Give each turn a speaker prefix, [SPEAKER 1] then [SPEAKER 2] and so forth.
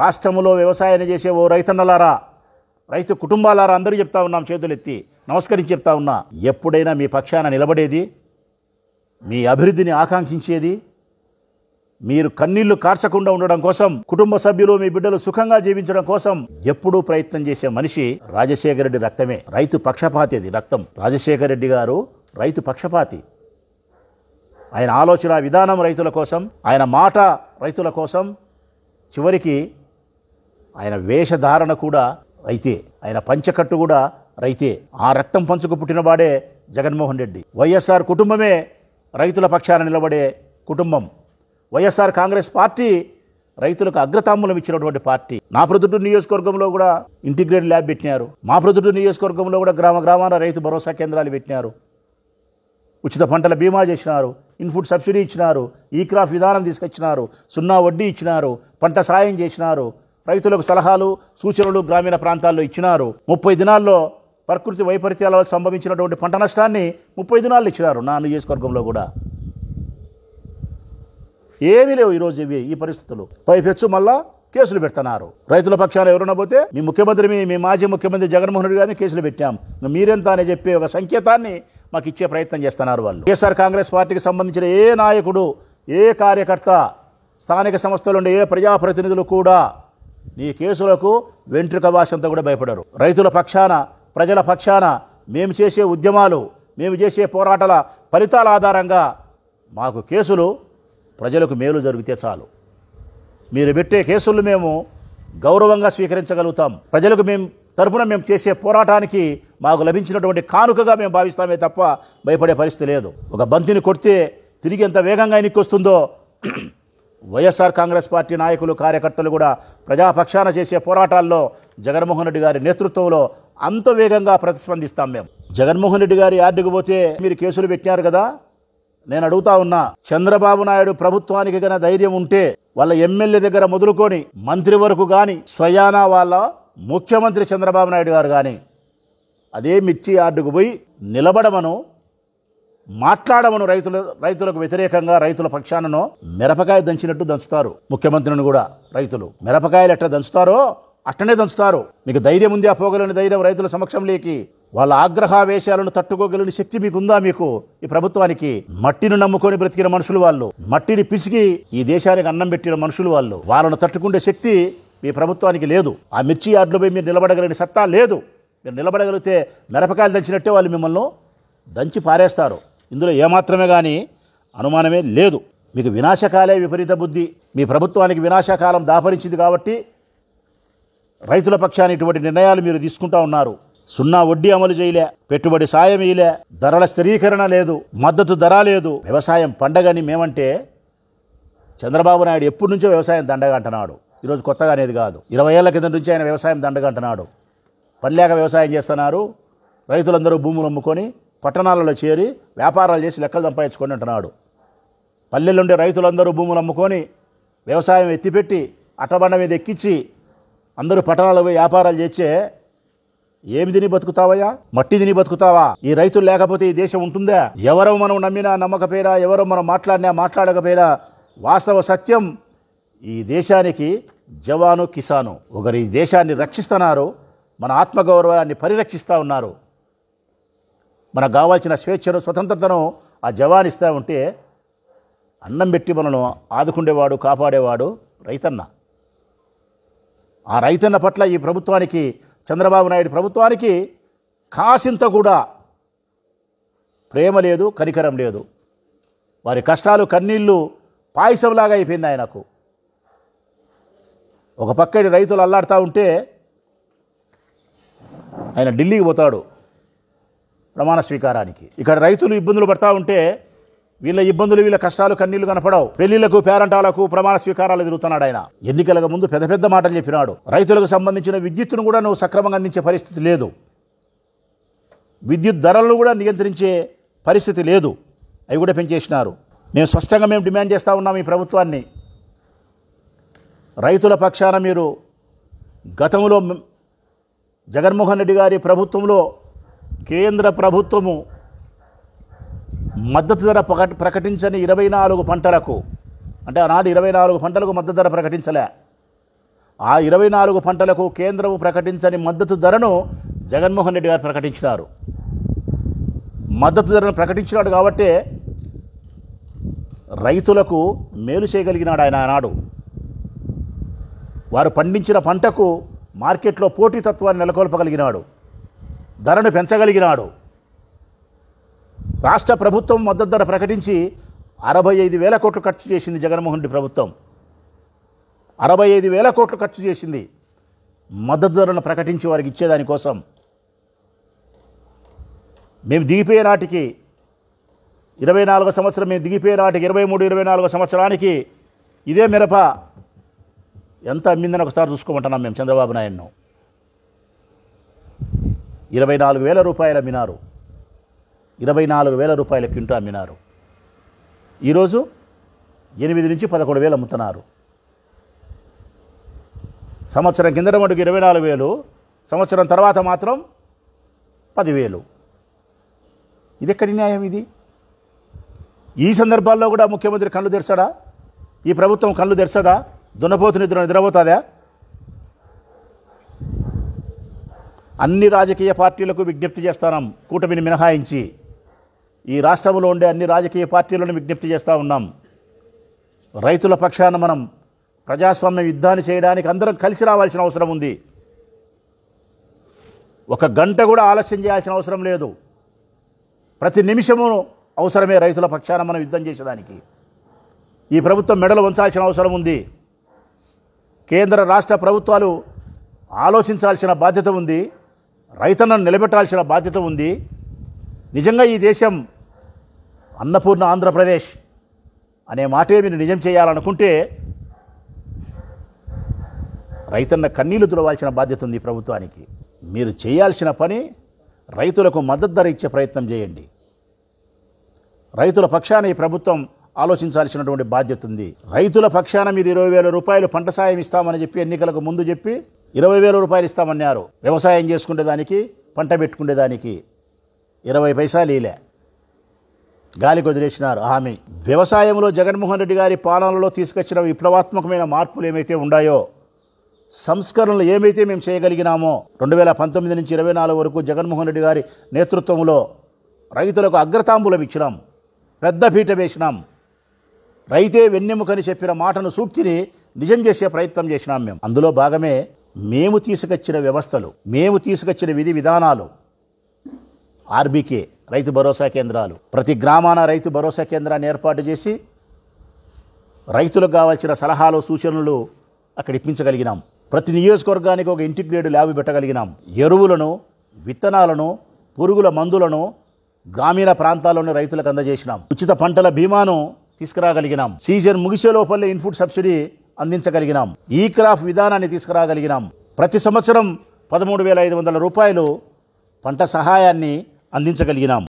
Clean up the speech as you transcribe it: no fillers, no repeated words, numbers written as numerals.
[SPEAKER 1] రాష్ట్రంలో వ్యవసాయాన్ని చేసే ఓ రైతన్నలారా, రైతు కుటుంబాలారా అందరూ చెప్తా ఉన్నాం, చేతులెత్తి నమస్కరించి చెప్తా ఉన్నా, ఎప్పుడైనా మీ పక్షాన నిలబడేది, మీ అభివృద్ధిని ఆకాంక్షించేది, మీరు కన్నీళ్లు కార్చకుండా ఉండడం కోసం, కుటుంబ సభ్యులు మీ బిడ్డలు సుఖంగా జీవించడం కోసం ఎప్పుడూ ప్రయత్నం చేసే మనిషి రాజశేఖర రెడ్డి రక్తమే. రైతు పక్షపాతి అది రక్తం. రాజశేఖర రెడ్డి గారు రైతు పక్షపాతి. ఆయన ఆలోచన విధానం రైతుల కోసం, ఆయన మాట రైతుల కోసం, చివరికి ఆయన వేషధారణ కూడా రైతే, ఆయన పంచకట్టు కూడా రైతే. ఆ రక్తం పంచుకు పుట్టినవాడే జగన్మోహన్ రెడ్డి. వైఎస్ఆర్ కుటుంబమే రైతుల పక్షాన నిలబడే కుటుంబం. వైఎస్ఆర్ కాంగ్రెస్ పార్టీ రైతులకు అగ్రతాంబూలం ఇచ్చినటువంటి పార్టీ. నా ప్రొద్దుటూరు నియోజకవర్గంలో కూడా ఇంటిగ్రేటెడ్ ల్యాబ్ పెట్టినారు. మా ప్రొద్దుటూరు నియోజకవర్గంలో కూడా గ్రామాన రైతు భరోసా కేంద్రాలు పెట్టినారు. ఉచిత పంటల బీమా చేసినారు, ఇన్పుట్ సబ్సిడీ ఇచ్చినారు, ఈ క్రాప్ విధానం తీసుకొచ్చినారు, సున్నా వడ్డీ ఇచ్చినారు, పంట సాయం చేసినారు, రైతులకు సలహాలు సూచనలు గ్రామీణ ప్రాంతాల్లో ఇచ్చినారు. 30 దినాల్లో ప్రకృతి వైపరీత్యాల వల్ల సంభవించినటువంటి పంట నష్టాన్ని 30 దినాల్లో ఇచ్చినారు. నా నియోజకవర్గంలో కూడా ఏమీ లేవు ఈరోజు ఈ పరిస్థితులు. పైపెచ్చు మళ్ళా కేసులు పెడుతున్నారు. రైతుల పక్షాన ఎవరున్నా పోతే మీ ముఖ్యమంత్రి, మీ మాజీ ముఖ్యమంత్రి జగన్మోహన్ రెడ్డి గారిని కేసులు పెట్టాం, మీరెంత అని చెప్పే ఒక సంకేతాన్ని మాకు ఇచ్చే ప్రయత్నం చేస్తున్నారు వాళ్ళు. వైఎస్ఆర్ కాంగ్రెస్ పార్టీకి సంబంధించిన ఏ నాయకుడు, ఏ కార్యకర్త, స్థానిక సంస్థలు ఉండే ఏ ప్రజాప్రతినిధులు కూడా ఈ కేసులకు వెంట్రుక భాషంతా కూడా భయపడరు. రైతుల పక్షాన, ప్రజల పక్షాన మేము చేసే ఉద్యమాలు, మేము చేసే పోరాటాల ఫలితాల ఆధారంగా మాకు కేసులు, ప్రజలకు మేలు జరిగితే చాలు. మీరు పెట్టే కేసులు మేము గౌరవంగా స్వీకరించగలుగుతాం. ప్రజలకు తరపున మేము చేసే పోరాటానికి మాకు లభించినటువంటి కానుకగా మేము భావిస్తామే తప్ప భయపడే పరిస్థితి లేదు. ఒక బంతిని కొడితే తిరిగి ఎంత వేగంగా ఎన్నికొస్తుందో వైఎస్ఆర్ కాంగ్రెస్ పార్టీ నాయకులు, కార్యకర్తలు కూడా ప్రజాపక్షాన చేసే పోరాటాల్లో జగన్మోహన్ రెడ్డి గారి నేతృత్వంలో అంత వేగంగా ప్రతిస్పందిస్తాం మేము. జగన్మోహన్ రెడ్డి గారి యార్డుకు పోతే మీరు కేసులు పెట్టినారు కదా, నేను అడుగుతా ఉన్నా, చంద్రబాబు నాయుడు ప్రభుత్వానికి గన ధైర్యం ఉంటే వాళ్ళ ఎమ్మెల్యే దగ్గర మొదలుకొని మంత్రి వరకు కానీ, స్వయానా వాళ్ళ ముఖ్యమంత్రి చంద్రబాబు నాయుడు గారు కానీ అదే మిర్చి యార్డుకు పోయి నిలబడమను, మాట్లాడమను. రైతులకు వ్యతిరేకంగా, రైతుల పక్షానను మిరపకాయ దంచినట్టు దంచుతారు ముఖ్యమంత్రిని కూడా. రైతులు మిరపకాయలు ఎట్లా దంచుతారో అట్టనే దంచుతారు. మీకు ధైర్యం ఉంది, ఆ పోగలని ధైర్యం రైతుల సమక్షంలోకి, వాళ్ళ ఆగ్రహావేశాలను తట్టుకోగలిగిన శక్తి మీకుందా? మీకు ఈ ప్రభుత్వానికి మట్టిని నమ్ముకొని బ్రతికిన మనుషులు వాళ్ళు, మట్టిని పిసికి ఈ దేశానికి అన్నం పెట్టిన మనుషులు వాళ్ళు. వాళ్ళను తట్టుకుండే శక్తి మీ ప్రభుత్వానికి లేదు. ఆ మిర్చి యార్డులో పోయి మీరు నిలబడగలిగిన సత్తా లేదు. మీరు నిలబడగలిగితే మిరపకాయలు దంచినట్టే వాళ్ళు మిమ్మల్ని దంచి పారేస్తారు. ఇందులో ఏమాత్రమే కానీ అనుమానమే లేదు. మీకు వినాశకాలే విపరీత బుద్ధి. మీ ప్రభుత్వానికి వినాశకాలం దాపరించింది కాబట్టి రైతుల పక్షాన్ని ఇటువంటి నిర్ణయాలు మీరు తీసుకుంటా ఉన్నారు. సున్నా వడ్డీ అమలు చేయలే, పెట్టుబడి సాయం ఇయలే, ధరల స్థిరీకరణ లేదు, మద్దతు ధర లేదు. వ్యవసాయం పండగని మేమంటే చంద్రబాబు నాయుడు ఎప్పటి నుంచో వ్యవసాయం దండగా అంటున్నాడు. ఈరోజు కొత్తగా అనేది కాదు. 20 ఏళ్ల కింద నుంచి ఆయన వ్యవసాయం దండగా అంటున్నాడు. పనిలేక వ్యవసాయం చేస్తున్నారు. రైతులందరూ భూములు అమ్ముకొని పట్టణాలలో చేరి వ్యాపారాలు చేసి లెక్కలు సంపాదించుకొని అంటున్నాడు. పల్లెలుండే రైతులందరూ భూములు అమ్ముకొని వ్యవసాయం ఎత్తిపెట్టి అట్టబండ మీద ఎక్కించి అందరూ పట్టణాలు పోయి వ్యాపారాలు చేస్తే ఏమి తిని బతుకుతావయ్యా? మట్టి తిని బతుకుతావా? ఈ రైతులు లేకపోతే ఈ దేశం ఉంటుందా? ఎవరో మనం నమ్మినా నమ్మకపోయినా, ఎవరో మనం మాట్లాడకపోయినా వాస్తవ సత్యం, ఈ దేశానికి జవాను కిసాను ఒకరు ఈ దేశాన్ని రక్షిస్తున్నారు. మన ఆత్మగౌరవాన్ని పరిరక్షిస్తూ ఉన్నారు. మనకు కావాల్సిన స్వేచ్ఛను, స్వతంత్రతను ఆ జవాన్ ఇస్తూ ఉంటే అన్నం పెట్టి మనను ఆదుకుండేవాడు, కాపాడేవాడు రైతన్న. ఆ రైతన్న పట్ల ఈ ప్రభుత్వానికి, చంద్రబాబు నాయుడు ప్రభుత్వానికి కాసింత కూడా ప్రేమ లేదు, కనికరం లేదు. వారి కష్టాలు, కన్నీళ్లు పాయసంలాగా అయిపోయింది ఆయనకు. ఒక పక్కడి రైతులు అల్లాడుతూ ఉంటే ఆయన ఢిల్లీకి పోతాడు ప్రమాణ స్వీకారానికి. ఇక్కడ రైతులు ఇబ్బందులు పడతా ఉంటే వీళ్ళ ఇబ్బందులు, వీళ్ళ కష్టాలు, కన్నీళ్లు కనపడవు. పెళ్లిళ్లకు, పేరంటాలకు ప్రమాణ స్వీకారాలు తిరుగుతున్నాడు ఆయన. ఎన్నికలకు ముందు పెద్ద పెద్ద మాటలు చెప్పినాడు. రైతులకు సంబంధించిన విద్యుత్తును కూడా నువ్వు సక్రమంగా అందించే పరిస్థితి లేదు. విద్యుత్ ధరలను కూడా నియంత్రించే పరిస్థితి లేదు. అవి కూడా పెంచేసినారు. మేము డిమాండ్ చేస్తూ ఉన్నాం ఈ ప్రభుత్వాన్ని. రైతుల పక్షాన మీరు గతంలో జగన్మోహన్ రెడ్డి గారి ప్రభుత్వంలో కేంద్ర ప్రభుత్వము మద్దతు ధర ప్రకటించని 24 పంటలకు, అంటే ఆనాడు 24 పంటలకు మద్దతు ధర ప్రకటించలే. ఆ 24 పంటలకు కేంద్రం ప్రకటించని మద్దతు ధరను జగన్మోహన్ రెడ్డి గారు ప్రకటించినారు. మద్దతు ధరను ప్రకటించినాడు కాబట్టే రైతులకు మేలు చేయగలిగినాడు ఆయన ఆనాడు. వారు పండించిన పంటకు మార్కెట్లో పోటీతత్వాన్ని నెలకొల్పగలిగినాడు, ధరను పెంచగలిగినాడు. రాష్ట్ర ప్రభుత్వం మద్దతు ధర ప్రకటించి 65,000 కోట్లు ఖర్చు చేసింది జగన్మోహన్ రెడ్డి ప్రభుత్వం. 65,000 కోట్లు ఖర్చు చేసింది మద్దతు ధరను ప్రకటించి వారికి ఇచ్చేదానికోసం. మేము దిగిపోయే నాటికి 24 సంవత్సరం, మేము దిగిపోయే నాటికి 23-24 సంవత్సరానికి ఇదే మిరప ఎంత అమ్మిందని ఒకసారి చూసుకోమంటున్నాం మేము చంద్రబాబు నాయుడును. 24,000 రూపాయలు అమ్మినారు, 24,000 రూపాయల క్వింటా అమ్మినారు. ఈరోజు 8-11,000 అమ్ముతున్నారు. సంవత్సరం కిందట మటుకు 24,000, సంవత్సరం తర్వాత మాత్రం 10,000. ఇది ఎక్కడి న్యాయం ఇది? ఈ సందర్భాల్లో కూడా ముఖ్యమంత్రి కళ్ళు తెరచడా? ఈ ప్రభుత్వం కళ్ళు తెరచదా? దున్నపోతు నిద్రపోతుందా? అన్ని రాజకీయ పార్టీలకు విజ్ఞప్తి చేస్తున్నాం, కూటమిని మినహాయించి ఈ రాష్ట్రంలో ఉండే అన్ని రాజకీయ పార్టీలను విజ్ఞప్తి చేస్తూ ఉన్నాం. రైతుల పక్షాన మనం ప్రజాస్వామ్య యుద్ధాన్ని చేయడానికి అందరం కలిసి రావాల్సిన అవసరం ఉంది. 1 గంట కూడా ఆలస్యం చేయాల్సిన అవసరం లేదు. ప్రతి నిమిషము అవసరమే రైతుల పక్షాన మనం యుద్ధం చేసేదానికి. ఈ ప్రభుత్వం మెడలు వంచాల్సిన అవసరం ఉంది. కేంద్ర రాష్ట్ర ప్రభుత్వాలు ఆలోచించాల్సిన బాధ్యత ఉంది. రైతన్నను నిలబెట్టాల్సిన బాధ్యత ఉంది. నిజంగా ఈ దేశం అన్నపూర్ణ ఆంధ్రప్రదేశ్ అనే మాటే మీరు నిజం చేయాలనుకుంటే రైతన్న కన్నీళ్లు తుడవాల్సిన బాధ్యత ఉంది ఈ ప్రభుత్వానికి. మీరు చేయాల్సిన పని రైతులకు మద్దతు ధర ఇచ్చే ప్రయత్నం చేయండి. రైతుల పక్షాన ఈ ప్రభుత్వం ఆలోచించాల్సినటువంటి బాధ్యత ఉంది. రైతుల పక్షాన మీరు 20,000 రూపాయలు పంట సాయం ఇస్తామని చెప్పి ఎన్నికలకు ముందు చెప్పి 20,000 రూపాయలు ఇస్తామన్నారు. వ్యవసాయం చేసుకునేదానికి, పంట పెట్టుకునేదానికి 20 పైసలు ఇలే, గాలికి వదిలేసినారు హామీ. వ్యవసాయంలో జగన్మోహన్ రెడ్డి గారి పాలనలో తీసుకొచ్చిన విప్లవాత్మకమైన మార్పులు ఏమైతే ఉన్నాయో, సంస్కరణలు ఏమైతే మేము చేయగలిగినామో 2019 నుంచి 24 వరకు జగన్మోహన్ రెడ్డి గారి నేతృత్వంలో రైతులకు అగ్రతాంబూలం ఇచ్చినాం, పెద్ద పీట వేసినాం. రైతే వెన్నెముకని చెప్పిన మాటను సూక్తిని నిజం చేసే ప్రయత్నం చేసినాం మేము. అందులో భాగమే మేము తీసుకొచ్చిన వ్యవస్థలు, మేము తీసుకొచ్చిన విధి విధానాలు. ఆర్బీకే రైతు భరోసా కేంద్రాలు, ప్రతి గ్రామాన రైతు భరోసా కేంద్రాన్ని ఏర్పాటు చేసి రైతులకు కావాల్సిన సలహాలు, సూచనలు అక్కడ ఇప్పించగలిగినాం. ప్రతి నియోజకవర్గానికి ఒక ఇంటిగ్రేటెడ్ ల్యాబ్ పెట్టగలిగినాం. ఎరువులను, విత్తనాలను, పురుగుల మందులను గ్రామీణ ప్రాంతాల్లోని రైతులకు అందజేసినాం. ఉచిత పంటల బీమాను తీసుకురాగలిగినాం. సీజన్ ముగిసే లోపలే ఇన్పుట్ సబ్సిడీ అందించగలిగినాం. ఈ క్రాప్ విధానాన్ని తీసుకురాగలిగినాం. ప్రతి సంవత్సరం 13,500 రూపాయలు పంట సహాయాన్ని అందించగలిగినాం.